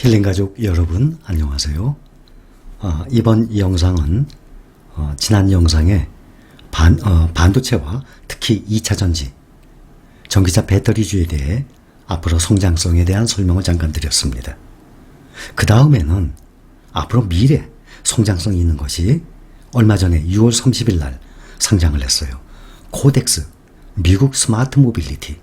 힐링가족 여러분 안녕하세요. 이번 영상은 지난 영상에 반도체와 특히 2차전지, 전기차 배터리주에 대해 앞으로 성장성에 대한 설명을 잠깐 드렸습니다. 그 다음에는 앞으로 미래 성장성이 있는 것이 얼마 전에 6월 30일 날 상장을 했어요. 코덱스 미국 스마트 모빌리티.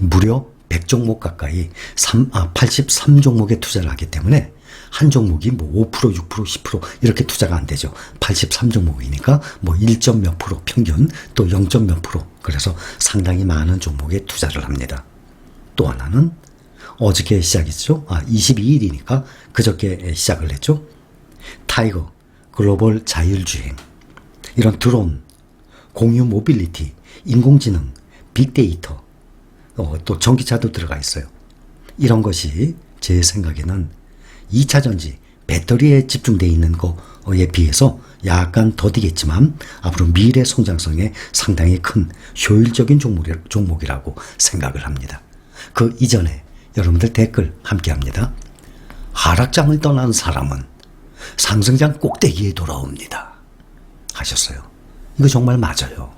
무려 100종목 가까이 83종목에 투자를 하기 때문에 한 종목이 뭐 5%, 6%, 10% 이렇게 투자가 안 되죠. 83종목이니까 뭐 1점 몇 프로 평균 또 0점 몇 프로, 그래서 상당히 많은 종목에 투자를 합니다. 또 하나는 어저께 시작했죠. 22일이니까 그저께 시작을 했죠. 타이거 글로벌 자율주행, 이런 드론, 공유 모빌리티, 인공지능, 빅데이터, 또 전기차도 들어가 있어요. 이런 것이 제 생각에는 2차전지 배터리에 집중되어 있는 거에 비해서 약간 더디겠지만 앞으로 미래 성장성에 상당히 큰 효율적인 종목이라고 생각을 합니다. 그 이전에 여러분들 댓글 함께 합니다. 하락장을 떠난 사람은 상승장 꼭대기에 돌아옵니다 하셨어요. 이거 정말 맞아요.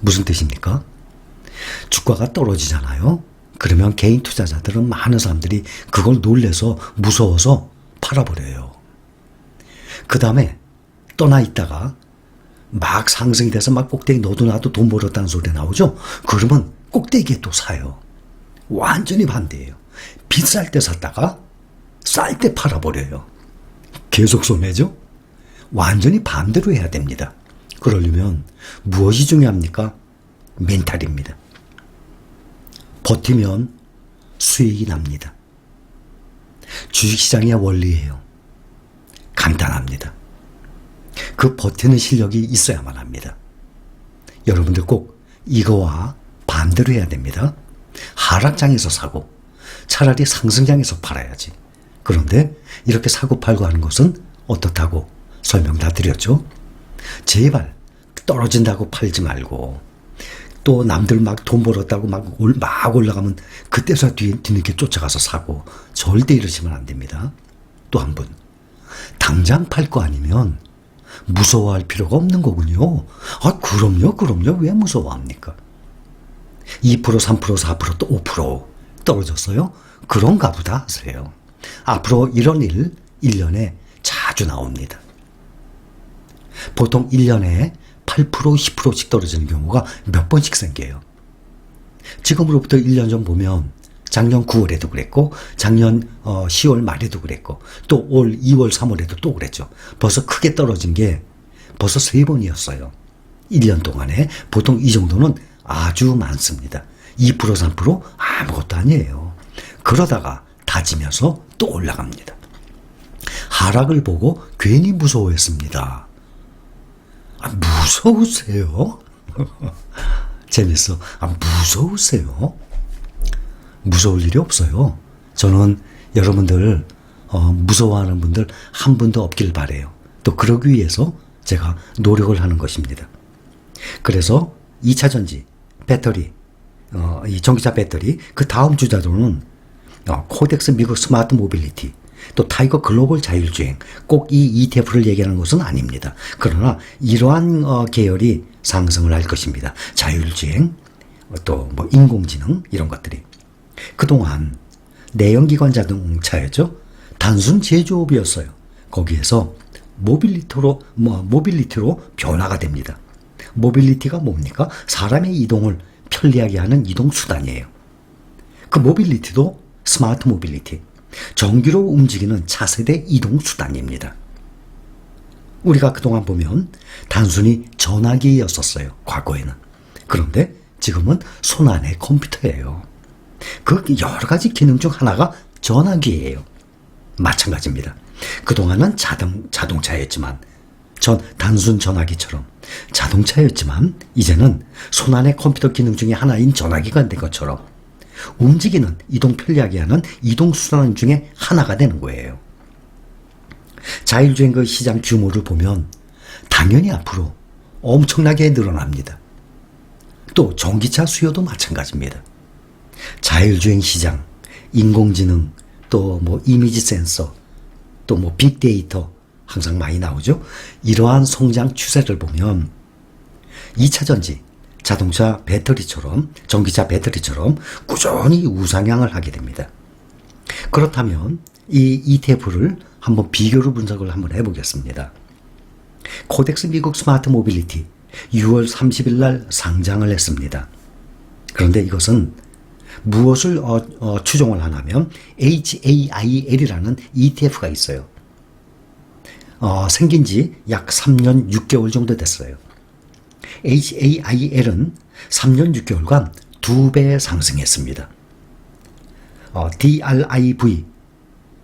무슨 뜻입니까? 주가가 떨어지잖아요. 그러면 개인 투자자들은, 많은 사람들이 그걸 놀래서 무서워서 팔아버려요. 그 다음에 떠나 있다가 막 상승이 돼서 막 꼭대기 너도 나도 돈 벌었다는 소리 나오죠. 그러면 꼭대기에 또 사요. 완전히 반대예요. 비쌀 때 샀다가 쌀 때 팔아버려요. 계속 손해죠. 완전히 반대로 해야 됩니다. 그러려면 무엇이 중요합니까? 멘탈입니다. 버티면 수익이 납니다. 주식시장의 원리예요. 간단합니다. 그 버티는 실력이 있어야만 합니다. 여러분들 꼭 이거와 반대로 해야 됩니다. 하락장에서 사고 차라리 상승장에서 팔아야지. 그런데 이렇게 사고 팔고 하는 것은 어떻다고 설명 다 드렸죠. 제발 떨어진다고 팔지 말고, 또 남들 막 돈 벌었다고 막 올라가면 그때서 뒤늦게 쫓아가서 사고, 절대 이러시면 안 됩니다. 또 한 분, 당장 팔 거 아니면 무서워할 필요가 없는 거군요. 그럼요. 왜 무서워합니까? 2%, 3%, 4%, 또 5% 떨어졌어요? 그런가 보다 하세요. 앞으로 이런 일 1년에 자주 나옵니다. 보통 1년에 8%, 10%씩 떨어지는 경우가 몇 번씩 생겨요. 지금으로부터 1년 전 보면 작년 9월에도 그랬고, 작년 10월 말에도 그랬고, 또 올 2월, 3월에도 또 그랬죠. 벌써 크게 떨어진 게 벌써 3번이었어요. 1년 동안에. 보통 이 정도는 아주 많습니다. 2%, 3% 아무것도 아니에요. 그러다가 다지면서 또 올라갑니다. 하락을 보고 괜히 무서워했습니다. 무서우세요? 재밌어. 무서우세요? 무서울 일이 없어요. 저는 여러분들 무서워하는 분들 한 분도 없길 바래요. 또 그러기 위해서 제가 노력을 하는 것입니다. 그래서 2차전지 배터리, 이 전기차 배터리, 그 다음 주자로는 코덱스 미국 스마트 모빌리티, 또 타이거 글로벌 자율주행, 꼭 이 ETF를 얘기하는 것은 아닙니다. 그러나 이러한 계열이 상승을 할 것입니다. 자율주행, 또 뭐 인공지능, 이런 것들이. 그동안 내연기관 자동차였죠. 단순 제조업이었어요. 거기에서 모빌리티로 변화가 됩니다. 모빌리티가 뭡니까? 사람의 이동을 편리하게 하는 이동수단이에요. 그 모빌리티도 스마트 모빌리티, 전기로 움직이는 차세대 이동수단입니다. 우리가 그동안 보면 단순히 전화기였었어요. 과거에는. 그런데 지금은 손안의 컴퓨터예요. 그 여러 가지 기능 중 하나가 전화기예요. 마찬가지입니다. 그동안은 자동차였지만, 단순 전화기처럼 자동차였지만, 이제는 손안의 컴퓨터 기능 중에 하나인 전화기가 된 것처럼 움직이는, 이동 편리하게 하는 이동수단 중에 하나가 되는 거예요. 자율주행 그 시장 규모를 보면 당연히 앞으로 엄청나게 늘어납니다. 또 전기차 수요도 마찬가지입니다. 자율주행 시장, 인공지능, 또 뭐 이미지 센서, 또 뭐 빅데이터 항상 많이 나오죠. 이러한 성장 추세를 보면 2차 전지, 자동차 배터리처럼, 전기차 배터리처럼 꾸준히 우상향을 하게 됩니다. 그렇다면 이 ETF를 한번 비교로 분석을 한번 해보겠습니다. 코덱스 미국 스마트 모빌리티 6월 30일 날 상장을 했습니다. 그런데 이것은 무엇을 추종을 하냐면 HAIL이라는 ETF가 있어요. 생긴 지 약 3년 6개월 정도 됐어요. HAIL은 3년 6개월간 2배 상승했습니다. DRIV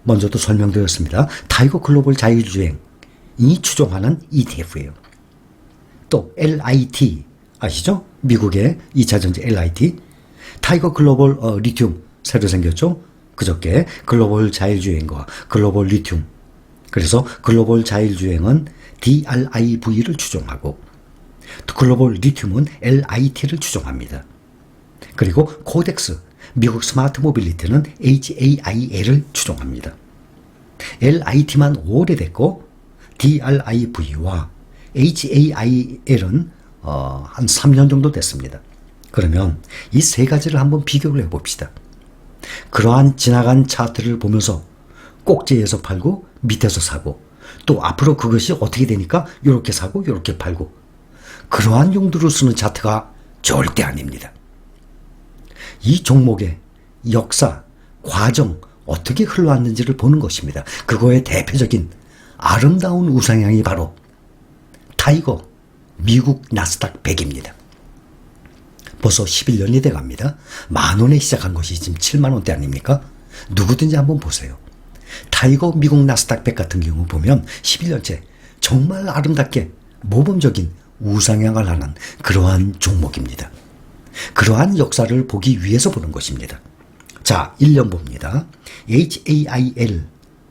먼저도 설명드렸습니다. 타이거 글로벌 자율주행이 추종하는 ETF예요. 또 LIT 아시죠? 미국의 2차전지 LIT 타이거 글로벌 리튬 새로 생겼죠? 그저께 글로벌 자율주행과 글로벌 리튬 그래서 글로벌 자율주행은 DRIV를 추종하고 또 글로벌 리튬은 LIT를 추종합니다. 그리고 코덱스 미국 스마트 모빌리티는 HAIL을 추종합니다. LIT만 오래됐고 DRIV와 HAIL은 한 3년 정도 됐습니다. 그러면 이 세 가지를 한번 비교를 해봅시다. 그러한 지나간 차트를 보면서 꼭지에서 팔고 밑에서 사고 또 앞으로 그것이 어떻게 되니까 이렇게 사고 이렇게 팔고 그러한 용도로 쓰는 차트가 절대 아닙니다. 이 종목의 역사, 과정 어떻게 흘러왔는지를 보는 것입니다. 그거의 대표적인 아름다운 우상향이 바로 타이거 미국 나스닥 100입니다. 벌써 11년이 돼갑니다. 10,000원에 시작한 것이 지금 70,000원대 아닙니까? 누구든지 한번 보세요. 타이거 미국 나스닥 100 같은 경우 보면 11년째 정말 아름답게 모범적인 우상향을 하는 그러한 종목입니다. 그러한 역사를 보기 위해서 보는 것입니다. 자, 1년 봅니다. HAIL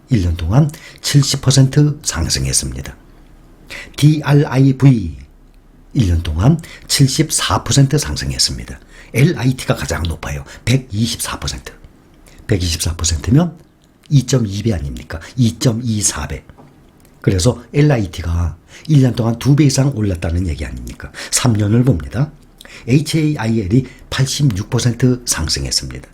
1년 동안 70% 상승했습니다. DRIV 1년 동안 74% 상승했습니다. LIT가 가장 높아요. 124%. 124%면 2.2배 아닙니까? 2.24배. 그래서 LIT가 1년 동안 2배 이상 올랐다는 얘기 아닙니까? 3년을 봅니다. HAIL이 86% 상승했습니다.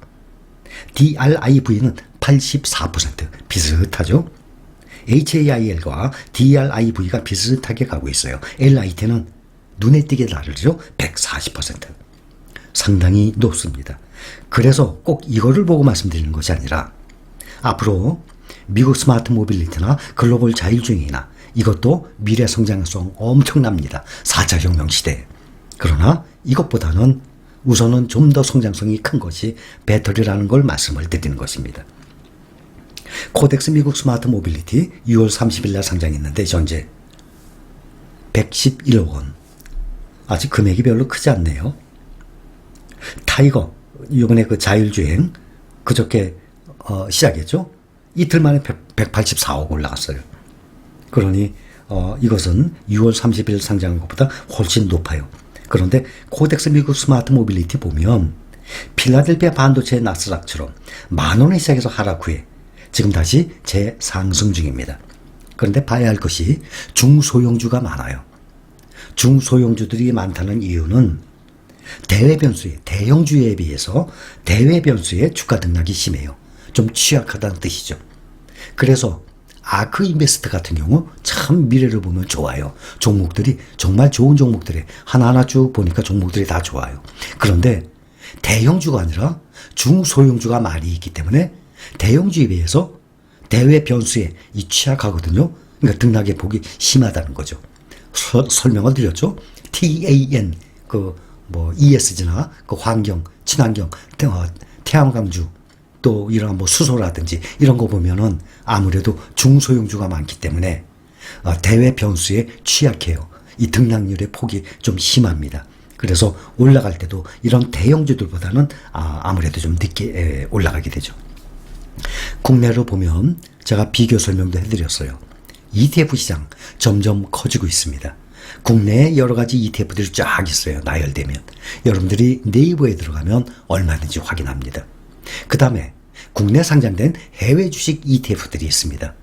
DRIV는 84% 비슷하죠? HAIL과 DRIV가 비슷하게 가고 있어요. LIT는 눈에 띄게 다르죠? 140%. 상당히 높습니다. 그래서 꼭 이거를 보고 말씀드리는 것이 아니라 앞으로 미국 스마트 모빌리티나 글로벌 자율주행이나 이것도 미래 성장성 엄청납니다. 4차 혁명 시대에. 그러나 이것보다는 우선은 좀 더 성장성이 큰 것이 배터리라는 걸 말씀을 드리는 것입니다. 코덱스 미국 스마트 모빌리티 6월 30일 날 상장했는데 현재 111억 원. 아직 금액이 별로 크지 않네요. 타이거 이번에 그 자율주행 그저께 시작했죠. 이틀 만에 184억 올라갔어요. 그러니 이것은 6월 30일 상장한 것보다 훨씬 높아요. 그런데 코덱스 미국 스마트 모빌리티 보면 필라델피아 반도체 나스닥처럼 10,000원에 시작해서 하락 후에 지금 다시 재상승 중입니다. 그런데 봐야 할 것이 중소형주가 많아요. 중소형주들이 많다는 이유는 대외 변수에 대형주에 비해서 대외 변수의 주가 등락이 심해요. 좀 취약하다는 뜻이죠. 그래서 아크 인베스트 같은 경우 참 미래를 보면 좋아요. 종목들이 정말 좋은 종목들에 하나하나 쭉 보니까 종목들이 다 좋아요. 그런데 대형주가 아니라 중소형주가 많이 있기 때문에 대형주에 비해서 대외 변수에 취약하거든요. 그러니까 등락의 폭이 심하다는 거죠. 설명을 드렸죠. TAN ESG나 환경, 친환경, 태양광주 또 이런 수소라든지 이런 거 보면은 아무래도 중소형주가 많기 때문에 대외 변수에 취약해요. 이 등락률의 폭이 좀 심합니다. 그래서 올라갈 때도 이런 대형주들보다는 아무래도 좀 늦게 올라가게 되죠. 국내로 보면 제가 비교 설명도 해드렸어요. ETF 시장 점점 커지고 있습니다. 국내에 여러 가지 ETF들이 쫙 있어요. 나열되면. 여러분들이 네이버에 들어가면 얼마든지 확인합니다. 그 다음에 국내 상장된 해외 주식 ETF들이 있습니다.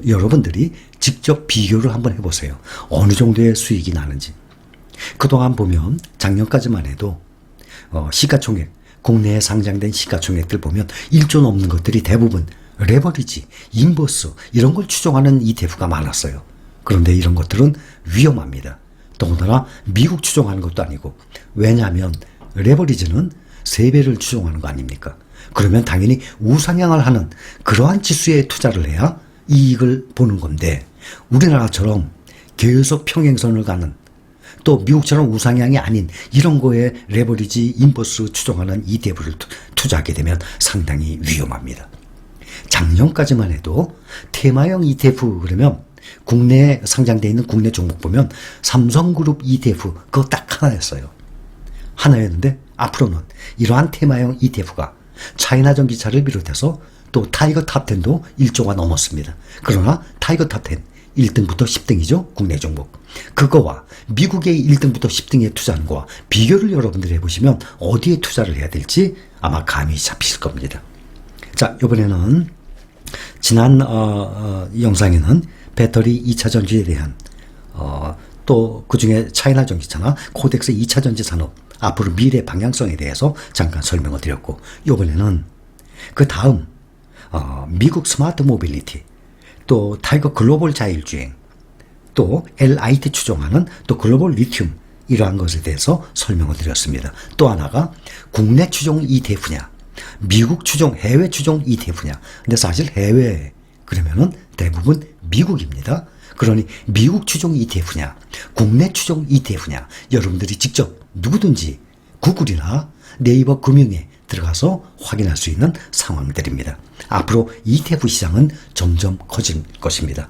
여러분들이 직접 비교를 한번 해보세요. 어느 정도의 수익이 나는지. 그동안 보면 작년까지만 해도 시가총액, 국내에 상장된 시가총액들 보면 1조 넘는 것들이 대부분 레버리지, 인버스 이런 걸 추종하는 ETF가 많았어요. 그런데 이런 것들은 위험합니다. 더군다나 미국 추종하는 것도 아니고, 왜냐하면 레버리지는 3배를 추종하는 거 아닙니까? 그러면 당연히 우상향을 하는 그러한 지수에 투자를 해야 이익을 보는 건데, 우리나라처럼 계속 평행선을 가는, 또 미국처럼 우상향이 아닌 이런 거에 레버리지, 인버스 추종하는 ETF를 투자하게 되면 상당히 위험합니다. 작년까지만 해도 테마형 ETF 그러면 국내에 상장되어 있는 국내 종목 보면 삼성그룹 ETF 그거 딱 하나였어요. 하나였는데 앞으로는 이러한 테마형 ETF가 차이나 전기차를 비롯해서 또 타이거 탑10도 1조가 넘었습니다. 그러나 타이거 탑10 1등부터 10등이죠. 국내 종목. 그거와 미국의 1등부터 10등에 투자하는 거와 비교를 여러분들이 해보시면 어디에 투자를 해야 될지 아마 감이 잡히실 겁니다. 자, 이번에는 지난 영상에는 배터리 2차 전지에 대한 또 그중에 차이나 전기차나 코덱스 2차 전지 산업 앞으로 미래 방향성에 대해서 잠깐 설명을 드렸고, 이번에는 그 다음 미국 스마트 모빌리티, 또 타이거 글로벌 자율주행, 또 LIT 추종하는 또 글로벌 리튬 이러한 것에 대해서 설명을 드렸습니다. 또 하나가 국내 추종 ETF냐, 미국 추종, 해외 추종 ETF냐. 근데 사실 해외 그러면은 대부분 미국입니다. 그러니 미국 추종 ETF냐, 국내 추종 ETF냐, 여러분들이 직접 누구든지 구글이나 네이버 금융에 들어가서 확인할 수 있는 상황들입니다. 앞으로 ETF 시장은 점점 커질 것입니다.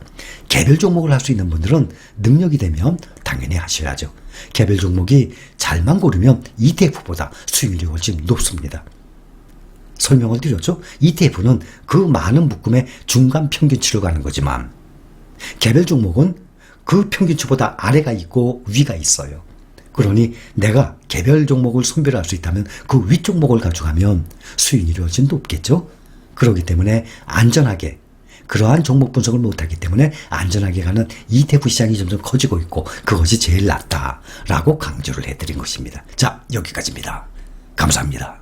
개별 종목을 할 수 있는 분들은 능력이 되면 당연히 하셔야죠. 개별 종목이 잘만 고르면 ETF보다 수익률이 훨씬 높습니다. 설명을 드렸죠. ETF는 그 많은 묶음의 중간 평균치로 가는 거지만 개별 종목은 그 평균치보다 아래가 있고 위가 있어요. 그러니 내가 개별 종목을 선별할 수 있다면 그 위 종목을 가져가면 수익률이 훨씬 높겠죠. 그렇기 때문에 안전하게, 그러한 종목 분석을 못하기 때문에 안전하게 가는 ETF 시장이 점점 커지고 있고 그것이 제일 낫다라고 강조를 해드린 것입니다. 자, 여기까지입니다. 감사합니다.